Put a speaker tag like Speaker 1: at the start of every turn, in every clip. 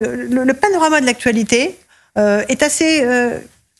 Speaker 1: Le panorama de l'actualité est assez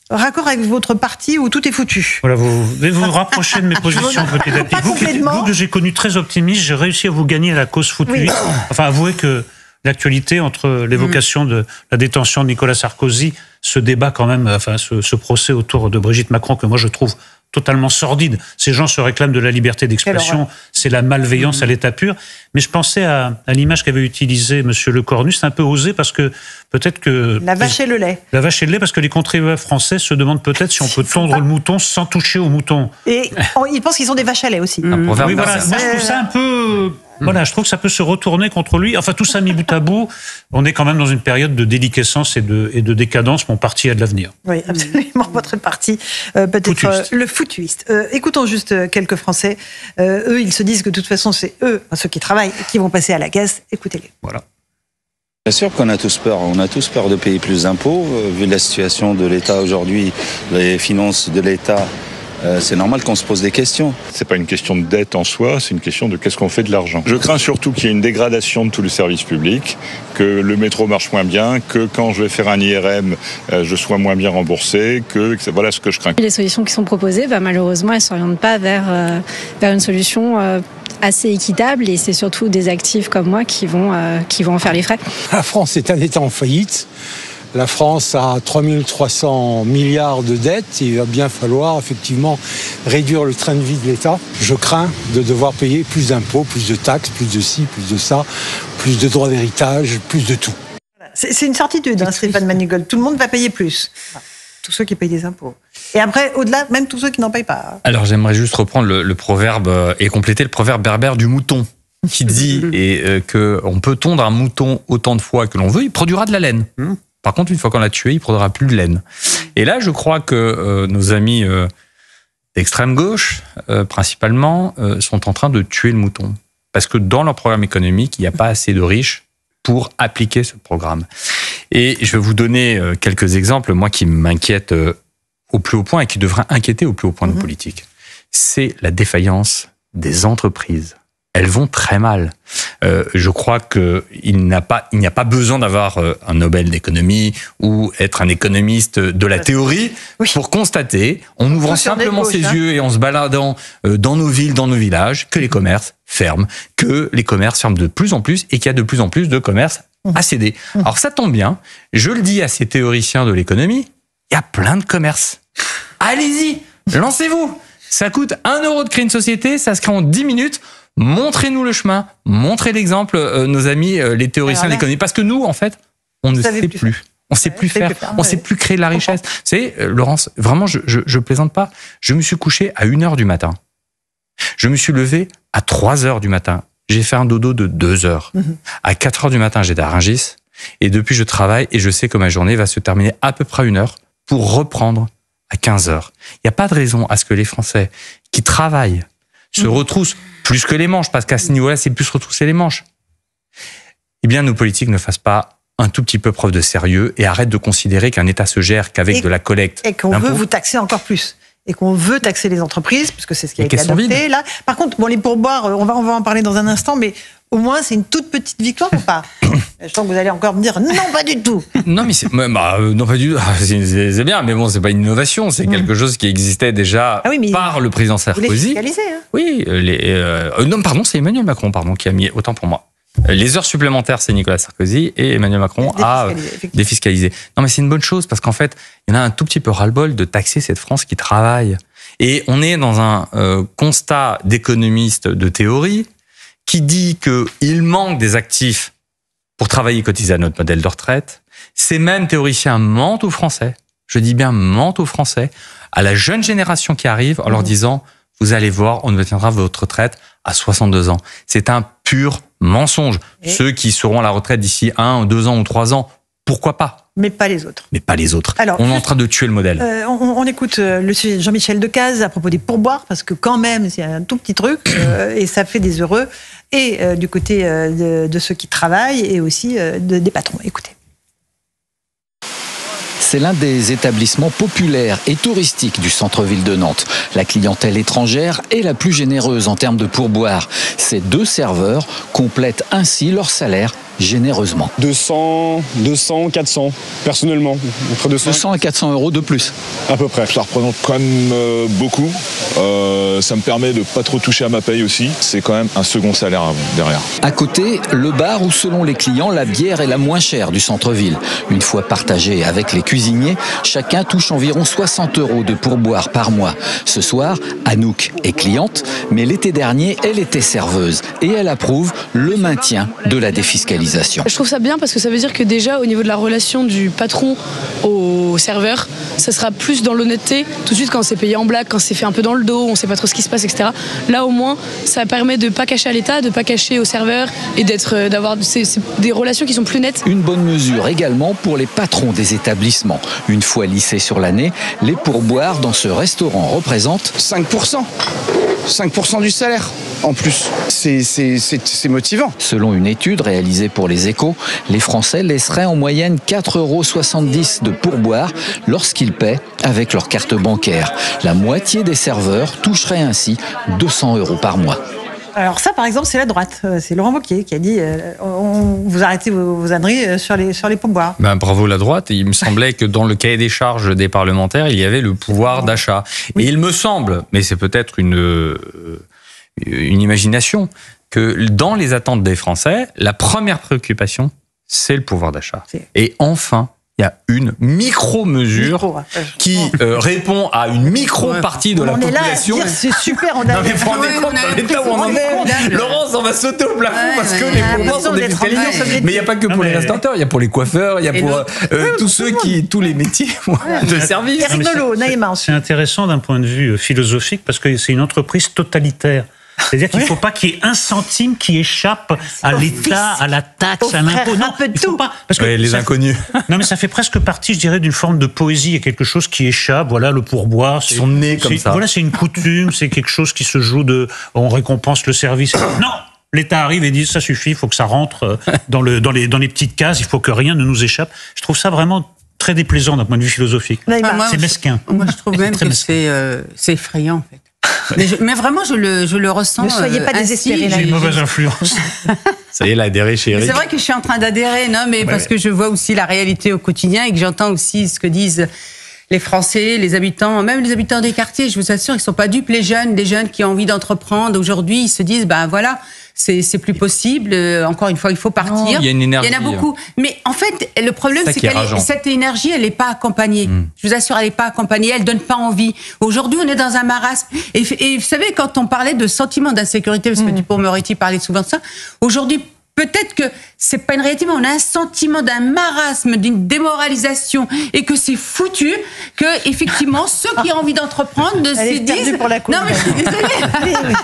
Speaker 1: raccord avec votre parti où tout est foutu.
Speaker 2: Voilà, vous rapprochez de mes positions petit à petit. Vous que j'ai connu très optimiste, j'ai réussi à vous gagner la cause foutue. Oui. Enfin, avouez que l'actualité entre l'évocation de la détention de Nicolas Sarkozy, ce débat quand même, enfin ce procès autour de Brigitte Macron que moi je trouve totalement sordide. Ces gens se réclament de la liberté d'expression, c'est la malveillance à l'état pur. Mais je pensais à l'image qu'avait utilisée Monsieur Lecornu, c'est un peu osé parce que peut-être que...
Speaker 1: La vache et le lait.
Speaker 2: La vache et le lait, parce que les contribuables français se demandent peut-être si on peut tondre le mouton sans toucher au mouton.
Speaker 1: Et ils pensent qu'ils sont des vaches à lait aussi.
Speaker 2: Oui, voilà. Moi, je trouve ça un peu... Voilà, je trouve que ça peut se retourner contre lui. Enfin, tout ça mis bout à bout, on est quand même dans une période de déliquescence et de décadence. Mon parti a de l'avenir.
Speaker 1: Oui, absolument. Votre parti, peut-être le foutuiste. Écoutons juste quelques Français. Eux, ils se disent que de toute façon, c'est eux, ceux qui travaillent, qui vont passer à la caisse. Écoutez-les.
Speaker 2: Voilà.
Speaker 3: Bien sûr qu'on a tous peur. On a tous peur de payer plus d'impôts. Vu la situation de l'État aujourd'hui, les finances de l'État, c'est normal qu'on se pose des questions.
Speaker 4: C'est pas une question de dette en soi, c'est une question de qu'est-ce qu'on fait de l'argent. Je crains surtout qu'il y ait une dégradation de tous les services publics, que le métro marche moins bien, que quand je vais faire un IRM, je sois moins bien remboursé, voilà ce que je crains.
Speaker 5: Les solutions qui sont proposées, malheureusement, elles ne s'orientent pas vers une solution assez équitable, et c'est surtout des actifs comme moi qui vont en faire les frais.
Speaker 6: La France est un État en faillite. La France a 3300 milliards de dettes. Il va bien falloir effectivement réduire le train de vie de l'État. Je crains de devoir payer plus d'impôts, plus de taxes, plus de ci, plus de ça, plus de droits d'héritage, plus de tout.
Speaker 1: C'est une certitude, Stéphane Manigold. Tout le monde va payer plus. Tous ceux qui payent des impôts. Et après, au-delà, même tous ceux qui n'en payent pas.
Speaker 7: Alors j'aimerais juste reprendre le proverbe et compléter le proverbe berbère du mouton, qui dit qu'on peut tondre un mouton autant de fois que l'on veut, il produira de la laine. Par contre, une fois qu'on l'a tué, il ne produira plus de laine. Et là, je crois que nos amis d'extrême gauche, principalement, sont en train de tuer le mouton. Parce que dans leur programme économique, il n'y a pas assez de riches pour appliquer ce programme. Et je vais vous donner quelques exemples, moi, qui m'inquiètent au plus haut point et qui devraient inquiéter au plus haut point de politique. C'est la défaillance des entreprises. Elles vont très mal. Je crois qu'il n'y a pas besoin d'avoir un Nobel d'économie ou être un économiste de la théorie pour constater, en ouvrant simplement ses yeux et en se baladant dans nos villes, dans nos villages, que les commerces ferment, que les commerces ferment de plus en plus et qu'il y a de plus en plus de commerces à céder. Alors ça tombe bien, je le dis à ces théoriciens de l'économie, il y a plein de commerces. Allez-y, lancez-vous. Ça coûte 1 € de créer une société, ça se crée en 10 minutes. Montrez-nous le chemin, montrez l'exemple, nos amis, les théoriciens de l'économie. Parce que nous, en fait, on ne sait plus. On ne sait plus faire, on ne sait plus créer de la richesse. Vous savez, Laurence, vraiment, je plaisante pas. Je me suis couché à 1h du matin. Je me suis levé à 3h du matin. J'ai fait un dodo de 2 heures. À 4h du matin, j'étais à Rungis. Et depuis, je travaille et je sais que ma journée va se terminer à peu près à 1 heure pour reprendre à 15h. Il n'y a pas de raison à ce que les Français qui travaillent se retroussent plus que les manches, parce qu'à ce niveau-là, c'est plus retrousser les manches. Eh bien, nos politiques ne fassent pas un tout petit peu preuve de sérieux et arrêtent de considérer qu'un État se gère qu'avec de la collecte.
Speaker 1: Et qu'on veut vous taxer encore plus. Et qu'on veut taxer les entreprises, puisque c'est ce qui a été adopté là. Par contre, les pourboires, on va en parler dans un instant, mais au moins, c'est une toute petite victoire ou pas? Je sens que vous allez encore me dire non, pas du tout.
Speaker 7: Non, mais non, pas du tout. C'est bien, mais bon, c'est pas une innovation. C'est quelque chose qui existait déjà par le président Sarkozy.
Speaker 1: Vous fiscalisez, hein?
Speaker 7: Oui. Non, pardon, c'est Emmanuel Macron, qui a mis autant pour moi. Les heures supplémentaires, c'est Nicolas Sarkozy et Emmanuel Macron a défiscalisé. Non, mais c'est une bonne chose parce qu'en fait, il y en a un tout petit peu ras-le-bol de taxer cette France qui travaille. Et on est dans un constat d'économiste de théorie qui dit qu'il manque des actifs pour travailler et cotiser à notre modèle de retraite. Ces mêmes théoriciens mentent aux Français, je dis bien mentent aux Français, à la jeune génération qui arrive en leur disant « Vous allez voir, on obtiendra votre retraite à 62 ans ». C'est un pur mensonge. Ceux qui seront à la retraite d'ici 1, 2 ans ou 3 ans, pourquoi pas?
Speaker 1: Mais pas les autres.
Speaker 7: Mais pas les autres.
Speaker 1: Alors,
Speaker 7: on est en train de tuer le modèle.
Speaker 1: On écoute le Jean-Michel Decaze à propos des pourboires, parce que quand même, c'est un tout petit truc, et ça fait des heureux, et du côté de ceux qui travaillent, et aussi des patrons. Écoutez.
Speaker 8: C'est l'un des établissements populaires et touristiques du centre-ville de Nantes. La clientèle étrangère est la plus généreuse en termes de pourboire. Ces 2 serveurs complètent ainsi leur salaire généreusement.
Speaker 9: 200, 400, personnellement. Entre
Speaker 8: 200 et 400 euros de plus.
Speaker 9: À peu près.
Speaker 4: Ça représente quand même beaucoup. Ça me permet de pas trop toucher à ma paye aussi. C'est quand même un second salaire derrière.
Speaker 8: À côté, le bar où, selon les clients, la bière est la moins chère du centre-ville. Une fois partagée avec les cuisiniers, chacun touche environ 60 euros de pourboire par mois. Ce soir, Anouk est cliente, mais l'été dernier, elle était serveuse et elle approuve le maintien de la défiscalisation.
Speaker 10: Je trouve ça bien parce que ça veut dire que déjà, au niveau de la relation du patron au serveur, ça sera plus dans l'honnêteté. Tout de suite, quand c'est payé en blague, quand c'est fait un peu dans le dos, on ne sait pas trop ce qui se passe, etc. Là, au moins, ça permet de ne pas cacher à l'État, de ne pas cacher au serveur et d'avoir des relations qui sont plus nettes.
Speaker 8: Une bonne mesure également pour les patrons des établissements. Une fois lissés sur l'année, les pourboires dans ce restaurant représentent
Speaker 9: 5%. 5% du salaire en plus. C'est motivant.
Speaker 8: Selon une étude réalisée pour les Échos, les Français laisseraient en moyenne 4,70 euros de pourboire lorsqu'ils paient avec leur carte bancaire. La moitié des serveurs toucheraient ainsi 200 euros par mois.
Speaker 1: Alors ça, par exemple, c'est la droite. C'est Laurent Wauquiez qui a dit vous arrêtez vos âneries sur les pourboires.
Speaker 7: Bravo la droite. Il me semblait que dans le cahier des charges des parlementaires, il y avait le pouvoir d'achat. Oui. Et il me semble, mais c'est peut-être une imagination, que dans les attentes des Français, la première préoccupation, c'est le pouvoir d'achat. Et enfin, il y a une micro-mesure qui répond à une micro-partie de la population.
Speaker 1: On est là à dire c'est super, on a...
Speaker 7: Non mais vous vous rendez compte dans l'état où on en est. Laurence, on va sauter au plafond parce que les pourboires sont défiscalisés. Mais il n'y a pas que pour les restaurateurs, il y a pour les coiffeurs, il y a pour tous les métiers de service.
Speaker 2: C'est intéressant d'un point de vue philosophique parce que c'est une entreprise totalitaire. C'est-à-dire qu'il ne faut pas qu'il y ait un centime qui échappe à l'État, à la taxe, à l'impôt. Non, il ne faut pas. Parce que
Speaker 7: les inconnus.
Speaker 2: Non, mais ça fait presque partie, je dirais, d'une forme de poésie. Il y a quelque chose qui échappe. Voilà, le pourboire.
Speaker 7: Ils sont nés comme ça.
Speaker 2: Voilà, c'est une coutume. C'est quelque chose qui se joue on récompense le service. Non! L'État arrive et dit ça suffit, il faut que ça rentre dans les petites cases. Il faut que rien ne nous échappe. Je trouve ça vraiment très déplaisant d'un point de vue philosophique. C'est mesquin.
Speaker 11: Moi, je trouve même que c'est effrayant, en fait. Mais vraiment, je le ressens.
Speaker 1: Ne soyez pas désespérés.
Speaker 2: J'ai une mauvaise influence.
Speaker 7: Ça y est, elle a adhéré chez Eric.
Speaker 11: C'est vrai que je suis en train d'adhérer, parce que je vois aussi la réalité au quotidien et que j'entends aussi ce que disent les Français, les habitants, même les habitants des quartiers. Je vous assure, ils sont pas dupes, les jeunes qui ont envie d'entreprendre. Aujourd'hui, ils se disent, voilà, c'est plus possible. Encore une fois, il faut partir.
Speaker 7: Non, il y a une énergie.
Speaker 11: Il y en a beaucoup. Mais en fait, le problème, c'est que cette énergie, elle n'est pas accompagnée. Je vous assure, elle n'est pas accompagnée. Elle donne pas envie. Aujourd'hui, on est dans un marasme. Et vous savez, quand on parlait de sentiment d'insécurité, parce que Dupond-Moretti parlait souvent de ça, aujourd'hui, peut-être que c'est pas une réalité, mais on a un sentiment d'un marasme, d'une démoralisation, et que c'est foutu, que effectivement ceux qui ont envie d'entreprendre se disent.
Speaker 1: Pour la cause.
Speaker 11: Non mais je suis désolée.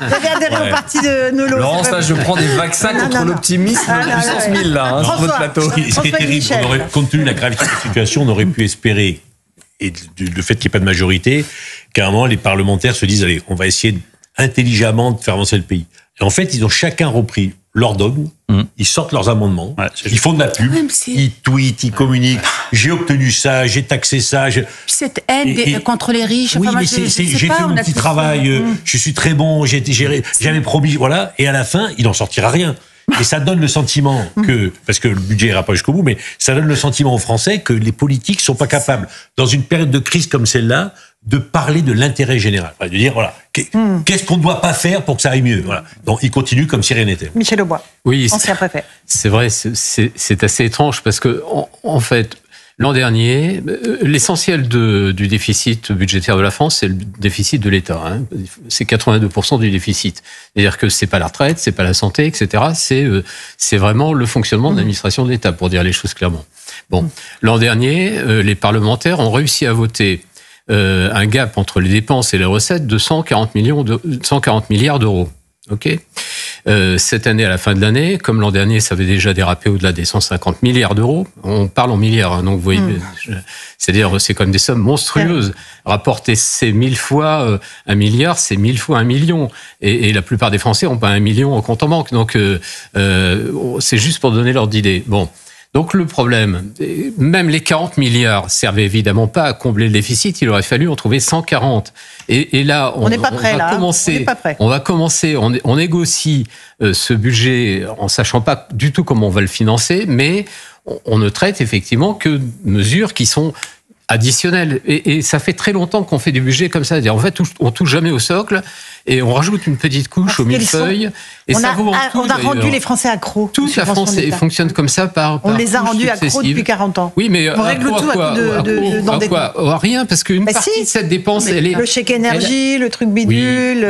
Speaker 1: Vous avez adhéré au parti de Nolo.
Speaker 7: Laurence, là, je prends des vaccins contre l'optimisme puissance 1000 là, sur votre plateau.
Speaker 12: Ce qui est terrible, compte tenu de la gravité de la situation, on aurait pu espérer, et le fait qu'il n'y ait pas de majorité, qu'à un moment les parlementaires se disent allez, on va essayer intelligemment de faire avancer le pays. Et en fait, ils ont chacun repris leur dogme, ils sortent leurs amendements, ils font de la pub, ils tweetent, ils communiquent, j'ai obtenu ça, j'ai taxé ça.
Speaker 11: Cette haine contre les riches,
Speaker 12: oui, mais j'ai fait mon petit travail, je suis très bon, j'avais promis, voilà, et à la fin, il n'en sortira rien. Et ça donne le sentiment que, parce que le budget ira pas jusqu'au bout, mais ça donne le sentiment aux Français que les politiques sont pas capables, dans une période de crise comme celle-là, de parler de l'intérêt général. De dire, voilà, qu'est-ce qu'on ne doit pas faire pour que ça aille mieux. Voilà. Donc, il continue comme si rien n'était.
Speaker 1: Michel Aubois, ancien préfet.
Speaker 13: C'est vrai, c'est assez étrange parce que, en fait, l'an dernier, l'essentiel du déficit budgétaire de la France, c'est le déficit de l'État. C'est 82% du déficit. C'est-à-dire que c'est pas la retraite, c'est pas la santé, etc. C'est vraiment le fonctionnement de l'administration de l'État, pour dire les choses clairement. Bon, l'an dernier, les parlementaires ont réussi à voter un gap entre les dépenses et les recettes de 140 milliards d'euros. Ok. Cette année, à la fin de l'année, comme l'an dernier, ça avait déjà dérapé au-delà des 150 milliards d'euros. On parle en milliards, donc vous voyez, c'est-à-dire c'est comme des sommes monstrueuses. Rapporter ces 1000 fois 1 milliard, c'est 1000 fois 1 million. Et la plupart des Français n'ont pas 1 million en compte en banque. Donc c'est juste pour donner l'ordre d'idée. Bon. Donc le problème, même les 40 milliards servaient évidemment pas à combler le déficit, il aurait fallu en trouver 140. Et là, on n'est pas prêt, on va commencer, on négocie ce budget en sachant pas du tout comment on va le financer, mais on ne traite effectivement que de mesures qui sont additionnelles. Et ça fait très longtemps qu'on fait des budgets comme ça. En fait, on touche jamais au socle et on rajoute une petite couche au millefeuille.
Speaker 1: On a rendu les Français accros.
Speaker 13: Toute la France fonctionne comme ça
Speaker 1: on les a rendus accros depuis 40 ans.
Speaker 13: Oui, mais
Speaker 1: on règle tout à coup
Speaker 13: à rien, parce qu'une partie de cette dépense, elle est...
Speaker 1: Le chèque énergie, le truc bidule...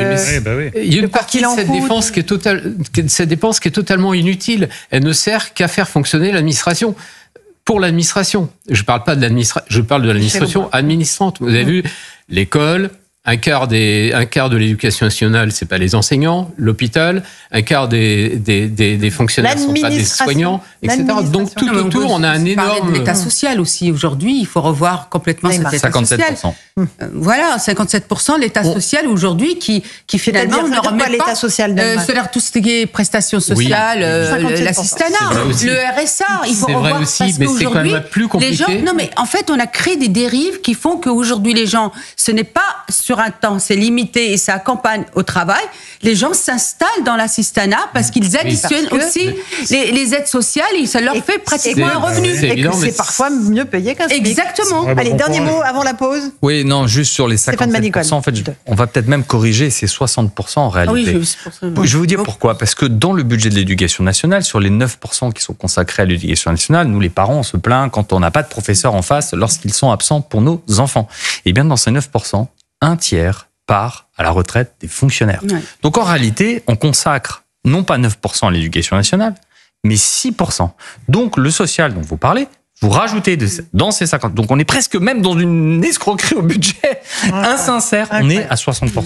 Speaker 13: Il y a une partie de cette dépense qui est totalement inutile. Elle ne sert qu'à faire fonctionner l'administration. Pour l'administration. Je parle pas de l'administration, je parle de l'administration administrante. Vous avez vu, l'école, un quart de l'éducation nationale, c'est pas les enseignants, l'hôpital, un quart des fonctionnaires sont pas des soignants, etc. Donc tout autour, on a un énorme...
Speaker 11: de l'État social aussi. Aujourd'hui, il faut revoir complètement cet État
Speaker 7: 57%.
Speaker 11: social. Voilà, 57% l'État social aujourd'hui qui finalement ne remet
Speaker 1: l'État social
Speaker 11: c'est-à-dire tout ce qui est prestations sociales, l'assistanat, le RSA. Il faut revoir
Speaker 13: aussi, mais c'est quand même plus compliqué.
Speaker 11: Les gens, non mais en fait, on a créé des dérives qui font qu'aujourd'hui les gens, ce n'est pas sur un temps, c'est limité et ça accompagne au travail. Les gens s'installent dans l'assistanat parce qu'ils additionnent aussi les aides sociales et ça leur fait pratiquement un revenu.
Speaker 1: C'est parfois mieux payé qu'un SMIC.
Speaker 11: Exactement.
Speaker 1: Allez, dernier mot avant la pause.
Speaker 7: Oui, non, juste sur les 57%, en fait, on va peut-être même corriger ces 60% en réalité.
Speaker 11: Ah oui, c'est pour ça.
Speaker 7: Je vais vous dire pourquoi. Parce que dans le budget de l'éducation nationale, sur les 9% qui sont consacrés à l'éducation nationale, nous les parents, on se plaint quand on n'a pas de professeurs en face lorsqu'ils sont absents pour nos enfants. Et bien dans ces 9%, un tiers part à la retraite des fonctionnaires. Ouais. Donc en réalité, on consacre non pas 9% à l'éducation nationale, mais 6%. Donc le social dont vous parlez, vous rajoutez dans ces 50. Donc on est presque même dans une escroquerie au budget insincère. On est à 60%.